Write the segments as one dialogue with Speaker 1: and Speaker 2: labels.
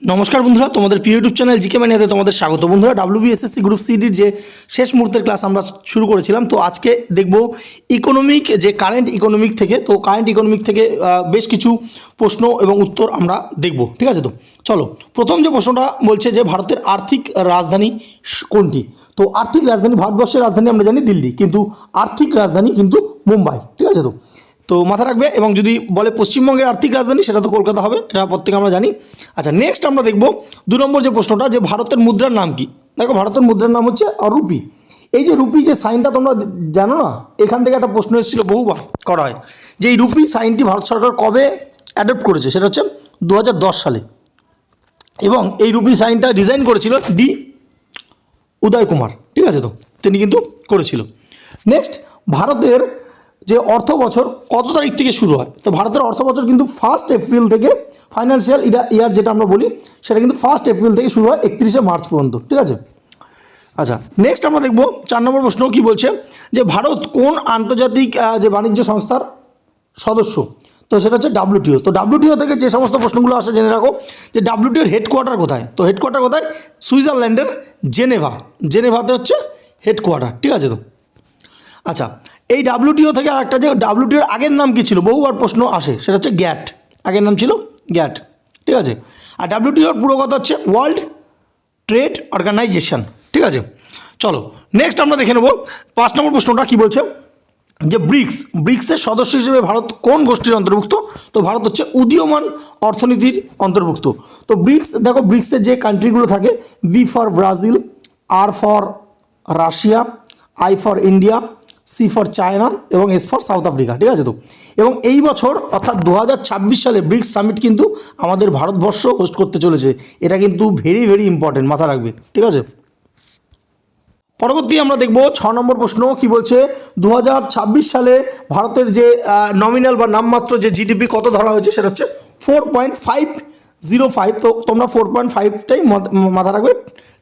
Speaker 1: নমস্কার বন্ধুরা, তোমাদের প্রিয় ইউটিউব চ্যানেল জিকে ম্যানিয়াতে তোমাদের স্বাগত। বন্ধুরা, WBSSC গ্রুপ সিডির যে শেষ মুহূর্তের ক্লাস আমরা শুরু করেছিলাম, তো আজকে দেখব ইকোনমিক যে কারেন্ট ইকোনমিক থেকে, তো কারেন্ট ইকোনমিক থেকে বেশ কিছু প্রশ্ন এবং উত্তর আমরা দেখব। ঠিক আছে, তো চলো প্রথম যে প্রশ্নটা বলছে যে ভারতের আর্থিক রাজধানী কোনটি। তো আর্থিক রাজধানী, ভারতবর্ষের রাজধানী আমরা জানি দিল্লি, কিন্তু আর্থিক রাজধানী কিন্তু মুম্বাই। ঠিক আছে, তো মাথা রাখবে। এবং যদি বলে পশ্চিমবঙ্গের আর্থিক রাজধানী, সেটা তো কলকাতা হবে, এটা প্রত্যেকে আমরা জানি। আচ্ছা, নেক্সট আমরা দেখব 2 নম্বর যে প্রশ্নটা, যে ভারতের মুদ্রার নাম কি। দেখো, ভারতের মুদ্রার নাম হচ্ছে রুপি। এই যে রুপি যে সাইনটা তোমরা জানো না, এখান থেকে একটা প্রশ্ন এসেছিল, বহুবার করা হয়, যে এই রুপি সাইনটি ভারত সরকার কবে অ্যাডপ্ট করেছে, সেটা হচ্ছে 2010 সালে। এবং এই রুপি সাইনটা ডিজাইন করেছিল ডি উদয় কুমার। ঠিক আছে, তো তিনি কিন্তু করেছিল। নেক্সট, ভারতের যে অর্থ বছর কত তারিখ থেকে শুরু হয়। তো ভারতের অর্থ বছর কিন্তু 1 এপ্রিল থেকে, ফাইন্যান্সিয়াল ইয়ার যেটা আমরা বলি, সেটা কিন্তু 1 এপ্রিল থেকে শুরু হয় 31 মার্চ পর্যন্ত। ঠিক আছে। আচ্ছা, নেক্সট আমরা দেখব 4 নম্বর প্রশ্ন কি বলছে, যে ভারত কোন আন্তর্জাতিক যে বাণিজ্য সংস্থার সদস্য। তো সেটা হচ্ছে WTO। তো WTO থেকে যে সমস্ত প্রশ্নগুলো আসে জেনে রাখো, যে WTOর হেডকোয়ার্টার কোথায়। তো হেডকোয়ার্টার কোথায়? সুইজারল্যান্ডের জেনেভাতে হচ্ছে হেডকোয়ার্টার। ঠিক আছে, তো আচ্ছা, এই WTO থেকে আরেকটা, যে WTOর আগের নাম কী ছিল, বহুবার প্রশ্ন আসে, সেটা হচ্ছে গ্যাট। আগের নাম ছিল গ্যাট। ঠিক আছে। আর WTOর পুরো কথা হচ্ছে ওয়ার্ল্ড ট্রেড অর্গানাইজেশন। ঠিক আছে, চলো নেক্সট আমরা দেখে নেব 5 নম্বর প্রশ্নটা কি বলছে, যে ব্রিক্সের সদস্য হিসেবে ভারত কোন গোষ্ঠীর অন্তর্ভুক্ত। তো ভারত হচ্ছে উদীয়মান অর্থনীতির অন্তর্ভুক্ত। তো দেখো, ব্রিক্সের যে কান্ট্রিগুলো থাকে, B for Brazil, R for Russia, I for India, C for China এবং S ফর সাউথ আফ্রিকা। ঠিক আছে, তো এবং এই বছর অর্থাৎ 2026 সালে ব্রিক্স সামিট কিন্তু আমাদের ভারতবর্ষ হোস্ট করতে চলেছে। এটা কিন্তু ভেরি ভেরি ইম্পর্টেন্ট, মাথা রাখবে। ঠিক আছে। পরবর্তী আমরা দেখব 6 নম্বর প্রশ্ন কি বলছে, 2026 সালে ভারতের যে নমিনাল বা নামমাত্র যে GDP কত ধরা হয়েছে, সেটা হচ্ছে 4.505। তো তোমরা 4.5টাই মাথা রাখবে,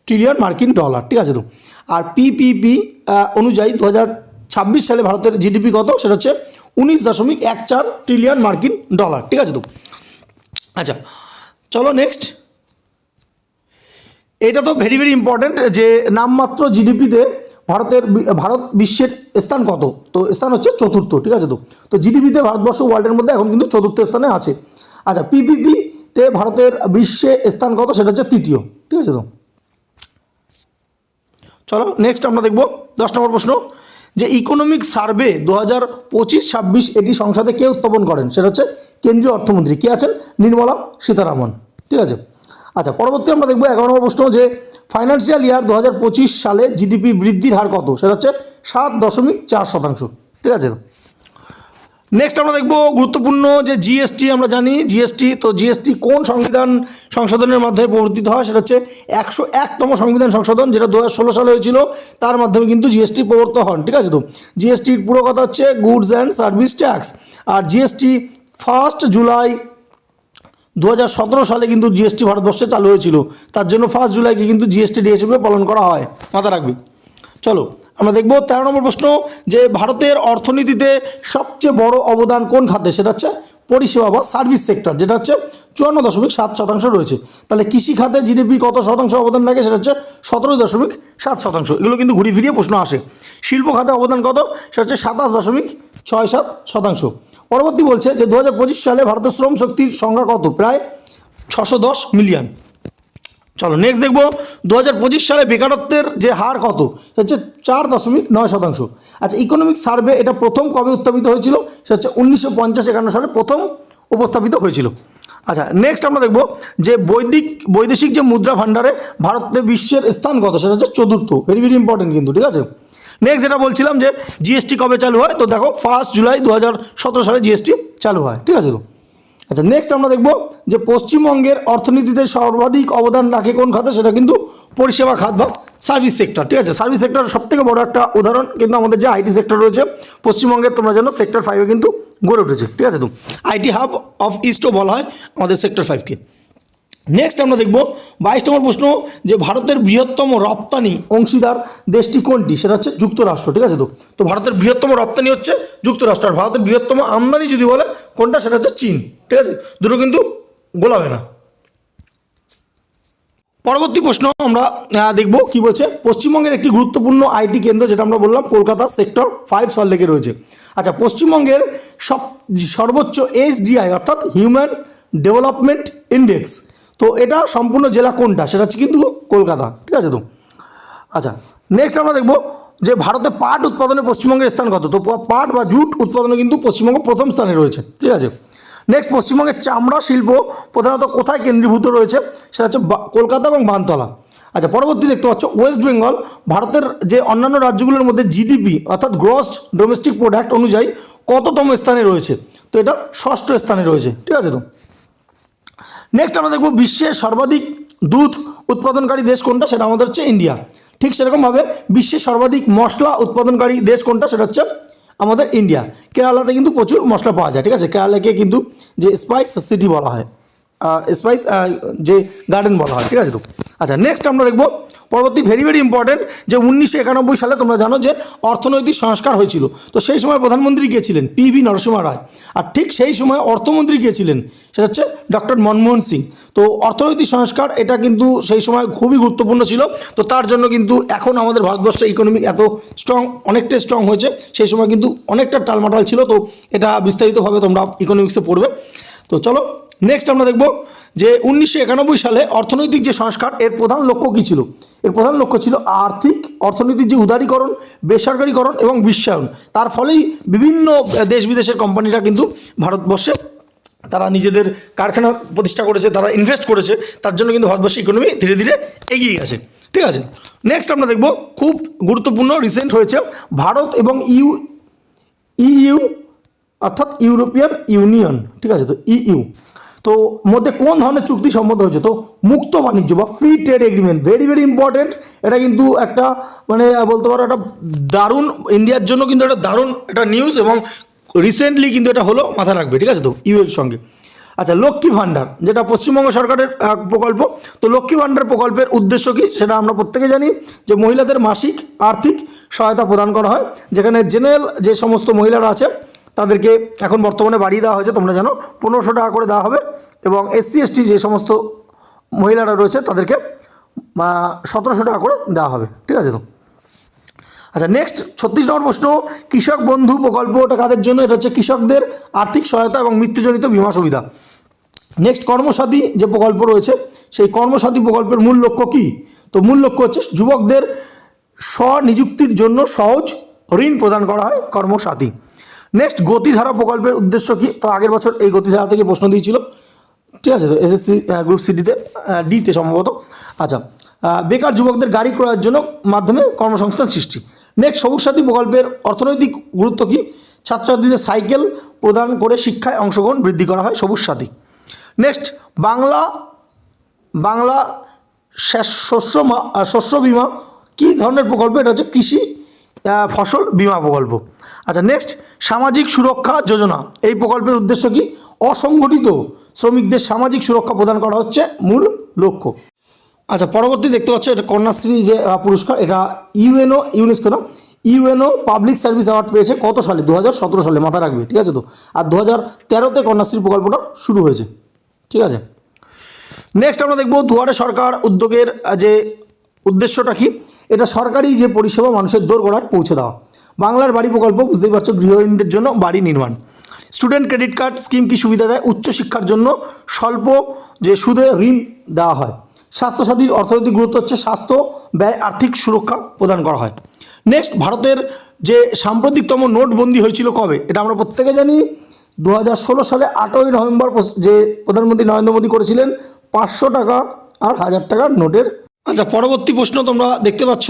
Speaker 1: ট্রিলিয়ন মার্কিন ডলার। ঠিক আছে, তো আর PPP অনুযায়ী 2026 সালে ভারতের GDP কত, সেটা হচ্ছে 19.14 ট্রিলিয়ন মার্কিন ডলার। ঠিক আছে, তো আচ্ছা চলো নেক্সট। এটা তো ভেরি ভেরি ইম্পর্ট্যান্ট, যে নামমাত্র জিডিপিতে ভারত বিশ্বের স্থান কত। তো স্থান হচ্ছে 4র্থ। ঠিক আছে, তো জিডিপিতে ভারতবর্ষ ওয়ার্ল্ডের মধ্যে এখন কিন্তু 4র্থ স্থানে আছে। আচ্ছা, PPP-তে ভারতের বিশ্বে স্থান কত, সেটা হচ্ছে 3য়। ঠিক আছে, তো চলো নেক্সট আমরা দেখব 10 নম্বর প্রশ্ন, যে ইকোনমিক সার্ভে 2025-26 এটি সংসদে কে উত্থাপন করেন, সেটা হচ্ছে কেন্দ্রীয় অর্থমন্ত্রী। কে আছেন? নির্মলা সীতারামন। ঠিক আছে। আচ্ছা, পরবর্তী আমরা দেখব 11 নম্বর প্রশ্ন, যে ফাইন্যান্সিয়াল ইয়ার 2025 সালে জিডিপি বৃদ্ধির হার কত, সেটা হচ্ছে 7.4%। ঠিক আছে। নেক্সট আমরা দেখব গুরুত্বপূর্ণ, যে জিএসটি আমরা জানি, তো জিএসটি কোন সংবিধান সংশোধনের মাধ্যমে প্রবর্তিত হয়, সেটা হচ্ছে 101তম সংবিধান সংশোধন, যেটা 2016 সালে হয়েছিল, তার মাধ্যমে কিন্তু জিএসটি প্রবর্তিত হন। ঠিক আছে, তো জিএসটির পুরো কথা হচ্ছে গুডস অ্যান্ড সার্ভিস ট্যাক্স। আর জিএসটি 1 জুলাই 2017 সালে কিন্তু জিএসটি ভারতবর্ষে চালু হয়েছিল, তার জন্য 1 জুলাইকে কিন্তু জিএসটি ডে হিসেবে পালন করা হয়, মাথা রাখবি। চলো আমরা দেখব 13 নম্বর প্রশ্ন, যে ভারতের অর্থনীতিতে সবচেয়ে বড় অবদান কোন খাতে, সেটা হচ্ছে পরিষেবা বা সার্ভিস সেক্টর, যেটা হচ্ছে 54.7% রয়েছে। তাহলে কৃষি খাতে জিডিপি কত শতাংশ অবদান রাখে, সেটা হচ্ছে 17.7%। এগুলো কিন্তু ঘুরিয়ে ফিরিয়ে প্রশ্ন আসে। শিল্প খাতে অবদান কত, সেটা হচ্ছে 27.67%। পরবর্তী বলছে, যে 2025 সালে ভারতের শ্রম শক্তির সংখ্যা কত, প্রায় 610 মিলিয়ন। চলো নেক্সট দেখব 2025 সালে বেকারত্বের যে হার কত, হচ্ছে 4.9%। আচ্ছা, ইকোনমিক সার্ভে এটা প্রথম কবে উত্থাপিত হয়েছিল, সেটা হচ্ছে 1950-51 সালে প্রথম উপস্থাপিত হয়েছিল। আচ্ছা, নেক্সট আমরা দেখব, যে বৈদেশিক যে মুদ্রা ভাণ্ডারে ভারতের বিশ্বের স্থান কত, সেটা হচ্ছে 4র্থ। ভেরি ভেরি ইম্পর্টেন্ট কিন্তু। ঠিক আছে। নেক্সট যেটা বলছিলাম, যে জিএসটি কবে চালু হয়, তো দেখো 1 জুলাই 2017 সালে জিএসটি চালু হয়। ঠিক আছে, তো আচ্ছা নেক্সট আমরা দেখব, যে পশ্চিমবঙ্গের অর্থনীতিতে সর্বাধিক অবদান রাখে কোন খাতে, সেটা কিন্তু পরিষেবা খাত বা সার্ভিস সেক্টর। ঠিক আছে, সার্ভিস সেক্টর সবথেকে বড় একটা উদাহরণ কিন্তু আমাদের যে আইটি সেক্টর রয়েছে পশ্চিমবঙ্গের, তোমরা জানো সেক্টর 5-এ কিন্তু গড়ে উঠেছে। ঠিক আছে, তো আইটি হাব অফ ইস্টও বলা হয় আমাদের সেক্টর 5-কে। নেক্সট আমরা দেখব 22 নম্বর প্রশ্ন, যে ভারতের বৃহত্তম রপ্তানি অংশীদার দেশটি কোনটি, সেটা হচ্ছে যুক্তরাষ্ট্র। ঠিক আছে, তো ভারতের বৃহত্তম রপ্তানি হচ্ছে যুক্তরাষ্ট্র। আর ভারতের বৃহত্তম আমদানি যদি বলে কোনটা, সেটা হচ্ছে চীন। ঠিক আছে, দুটো কিন্তু গোলাবে না। পরবর্তী প্রশ্ন আমরা দেখব কি বলছে। পশ্চিমবঙ্গের একটি গুরুত্বপূর্ণ আইটি কেন্দ্র, যেটা আমরা বললাম কলকাতা সেক্টর 5 সল্টলেকে রয়েছে। আচ্ছা, পশ্চিমবঙ্গের সর্বোচ্চ এইচডিআই অর্থাৎ হিউম্যান ডেভেলপমেন্ট ইন্ডেক্স, তো এটা সম্পূর্ণ জেলা কোনটা, সেটা হচ্ছে কিন্তু কলকাতা। ঠিক আছে তো। আচ্ছা, নেক্সট আমরা দেখব যে ভারতে পাট উৎপাদনে পশ্চিমবঙ্গের স্থান কত। তো পাট বা জুট উৎপাদনে কিন্তু পশ্চিমবঙ্গ প্রথম স্থানে রয়েছে। ঠিক আছে। নেক্সট, পশ্চিমবঙ্গের চামড়া শিল্প প্রধানত কোথায় কেন্দ্রীভূত রয়েছে, সেটা হচ্ছে কলকাতা এবং বানতলা। আচ্ছা, পরবর্তী দেখতে পাচ্ছ ওয়েস্ট বেঙ্গল ভারতের যে অন্যান্য রাজ্যগুলোর মধ্যে জিডিপি অর্থাৎ গ্রস ডোমেস্টিক প্রোডাক্ট অনুযায়ী কততম স্থানে রয়েছে, তো এটা 6ষ্ঠ স্থানে রয়েছে। ঠিক আছে তো। নেক্সট আমরা দেখব বিশ্বের সর্বাধিক দুধ উৎপাদনকারী দেশ কোনটা, সেটা আমাদের হচ্ছে ইন্ডিয়া। ঠিক সেরকমভাবে বিশ্বের সর্বাধিক মশলা উৎপাদনকারী দেশ কোনটা, সেটা হচ্ছে আমাদের ইন্ডিয়া। কেরালাতে কিন্তু প্রচুর মশলা পাওয়া যায়। ঠিক আছে, কেরালাকে কিন্তু যে স্পাইস সিটি বলা হয়, স্পাইস যে গার্ডেন বলা হয়। ঠিক আছে তো। আচ্ছা, নেক্সট আমরা দেখব পরবর্তী ভেরি ভেরি ইম্পর্টেন্ট, যে 1991 সালে তোমরা জানো যে অর্থনৈতিক সংস্কার হয়েছিল। তো সেই সময় প্রধানমন্ত্রী কে ছিলেন, পিভি নরসিংহ রায়। আর ঠিক সেই সময় অর্থমন্ত্রী কে ছিলেন, সেটা হচ্ছে ডক্টর মনমোহন সিং। তো অর্থনৈতিক সংস্কার এটা কিন্তু সেই সময় খুবই গুরুত্বপূর্ণ ছিল। তো তার জন্য কিন্তু এখন আমাদের ভারতবর্ষের ইকোনমি এত স্ট্রং, অনেকটা স্ট্রং হয়েছে। সেই সময় কিন্তু অনেকটা টালমাটাল ছিল। তো এটা বিস্তারিতভাবে তোমরা ইকোনমিক্সে পড়বে। তো চলো নেক্সট আমরা দেখব যে 1991 সালে অর্থনৈতিক যে সংস্কার, এর প্রধান লক্ষ্য কী ছিল। এর প্রধান লক্ষ্য ছিল অর্থনীতির যে উদারীকরণ, বেসরকারীকরণ এবং বিশ্বায়ন। তার ফলেই বিভিন্ন দেশ বিদেশের কোম্পানিরা কিন্তু ভারতবর্ষে তারা নিজেদের কারখানা প্রতিষ্ঠা করেছে, তারা ইনভেস্ট করেছে। তার জন্য কিন্তু ভারতবর্ষের ইকোনমি ধীরে ধীরে এগিয়ে গেছে। ঠিক আছে। নেক্সট আমরা দেখব খুব গুরুত্বপূর্ণ রিসেন্ট হয়েছে ভারত এবং ইইউ অর্থাৎ ইউরোপিয়ান ইউনিয়ন। ঠিক আছে তো, ইইউ তো মধ্যে কোন ধরনের চুক্তি সম্মত হয়েছে। তো মুক্ত বাণিজ্য বা free trade agreement, very very important. এটা কিন্তু একটা মানে বলতে পারো একটা দারুণ, ইন্ডিয়ার জন্য কিন্তু একটা দারুণ একটা নিউজ, এবং রিসেন্টলি কিন্তু এটা হলো, মাথা রাখবে। ঠিক আছে তো, ইউ এর সঙ্গে। আচ্ছা, লক্ষ্মী ভাণ্ডার যেটা পশ্চিমবঙ্গ সরকারের প্রকল্প। তো লক্ষ্মী ভাণ্ডার প্রকল্পের উদ্দেশ্য কী, সেটা আমরা প্রত্যেকে জানি যে মহিলাদের মাসিক আর্থিক সহায়তা প্রদান করা হয়। যেখানে জেনারেল যে সমস্ত মহিলারা আছে তাদেরকে এখন বর্তমানে বাড়িয়ে দেওয়া হয়েছে, তোমরা জানো 1500 টাকা করে দেওয়া হবে। এবং এসসি এসটি যে সমস্ত মহিলারা রয়েছে তাদেরকে 1700 টাকা করে দেওয়া হবে। ঠিক আছে তো। আচ্ছা, নেক্সট 36 নম্বর প্রশ্ন, কৃষক বন্ধু প্রকল্প ওটা কাদের জন্য, এটা হচ্ছে কৃষকদের আর্থিক সহায়তা এবং মৃত্যুজনিত বীমা সুবিধা। নেক্সট, কর্মসাথী যে প্রকল্প রয়েছে, সেই কর্মসাথী প্রকল্পের মূল লক্ষ্য কী। তো মূল লক্ষ্য হচ্ছে যুবকদের স্বনিযুক্তির জন্য সহজ ঋণ প্রদান করা হয়, কর্মসাথী। নেক্সট, গতিধারা প্রকল্পের উদ্দেশ্য কী। তো আগের বছর এই গতিধারা থেকে প্রশ্ন দিয়েছিল। ঠিক আছে তো, এসএসসি গ্রুপ সিটিতে ডিতে সম্ভবত। আচ্ছা, বেকার যুবকদের গাড়ি ক্রয়ের জন্য মাধ্যমে কর্মসংস্থান সৃষ্টি। নেক্সট, সবুজ সাথী প্রকল্পের অর্থনৈতিক গুরুত্ব কী। ছাত্রছাত্রীদের সাইকেল প্রদান করে শিক্ষায় অংশগ্রহণ বৃদ্ধি করা হয়, সবুজ সাথী। নেক্সট, বাংলা শস্য বীমা কী ধরনের প্রকল্প, এটা হচ্ছে কৃষি ফসল বীমা প্রকল্প। আচ্ছা, নেক্সট, সামাজিক সুরক্ষা যোজনা এই প্রকল্পের উদ্দেশ্য কী। অসংগঠিত শ্রমিকদের সামাজিক সুরক্ষা প্রদান করা হচ্ছে মূল লক্ষ্য। আচ্ছা, পরবর্তী দেখতে পাচ্ছ এটা কন্যাশ্রী যে পুরস্কার, এটা ইউএনও পাবলিক সার্ভিস অ্যাওয়ার্ড পেয়েছে কত সালে, 2017 সালে, মাথা রাখবে। ঠিক আছে তো। আর 2013-তে কন্যাশ্রী প্রকল্পটা শুরু হয়েছে। ঠিক আছে। নেক্সট আমরা দেখব দুয়ারে সরকার উদ্যোগের যে উদ্দেশ্যটা কী। এটা সরকারি যে পরিষেবা মানুষের দোরগোড়ায় পৌঁছে দেওয়া। বাংলার বাড়ি প্রকল্প, বুঝতেই পারছো, গৃহহীনদের জন্য বাড়ি নির্মাণ। স্টুডেন্ট ক্রেডিট কার্ড স্কিম কি সুবিধা দেয়, উচ্চশিক্ষার জন্য স্বল্প যে সুদে ঋণ দেওয়া হয়। স্বাস্থ্যসাথীর অর্থনৈতিক গুরুত্ব হচ্ছে স্বাস্থ্য ব্যয় আর্থিক সুরক্ষা প্রদান করা হয়। নেক্সট, ভারতের যে সাম্প্রতিকতম নোটবন্দি হয়েছিল কবে, এটা আমরা প্রত্যেকে জানি 2016 সালে 8ই নভেম্বর যে প্রধানমন্ত্রী নরেন্দ্র মোদী করেছিলেন 500 টাকা আর 1000 টাকার নোটের। আচ্ছা, পরবর্তী প্রশ্ন তোমরা দেখতে পাচ্ছ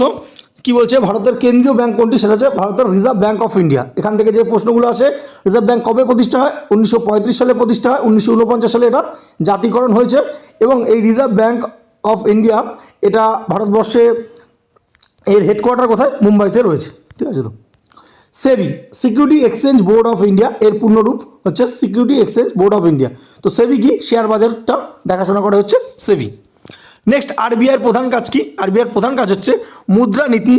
Speaker 1: কি বলছে, ভারতের কেন্দ্রীয় ব্যাংক কোনটি, সেটা হচ্ছে ভারতের রিজার্ভ ব্যাংক অফ ইন্ডিয়া। এখান থেকে যে প্রশ্নগুলো আসে, রিজার্ভ ব্যাংক কবে প্রতিষ্ঠা হয়, 1935 সালে প্রতিষ্ঠা হয়, 1949 সালে এটা জাতীয়করণ হয়েছে। এবং এই রিজার্ভ ব্যাংক অফ ইন্ডিয়া এটা ভারতবর্ষে এর হেডকোয়ার্টার কোথায়, মুম্বাইতে রয়েছে। ঠিক আছে তো। SEBI security exchange board of India, এর পূর্ণরূপ হচ্ছে security exchange board of India. তো সেবি কি, শেয়ার বাজারটা দেখাশোনা করে হচ্ছে সেবি। নেক্সট, আরবিআইয়ের প্রধান কাজ কি। আরবিআইয়ের প্রধান কাজ হচ্ছে মুদ্রানীতি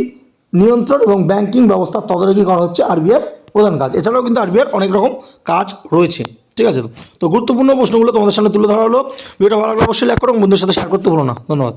Speaker 1: নিয়ন্ত্রণ এবং ব্যাংকিং ব্যবস্থা তদারকি করা হচ্ছে আরবিআইয়ের প্রধান কাজ। এছাড়াও কিন্তু আরবিআইয়ের অনেক রকম কাজ রয়েছে। ঠিক আছে তো। গুরুত্বপূর্ণ প্রশ্নগুলো তোমাদের সামনে তুলে ধরা হলো। ভিডিওটা ভালো লাগলে অবশ্যই লাইক করো এবং বন্ধুদের সাথে শেয়ার করতে ভুলো না। ধন্যবাদ।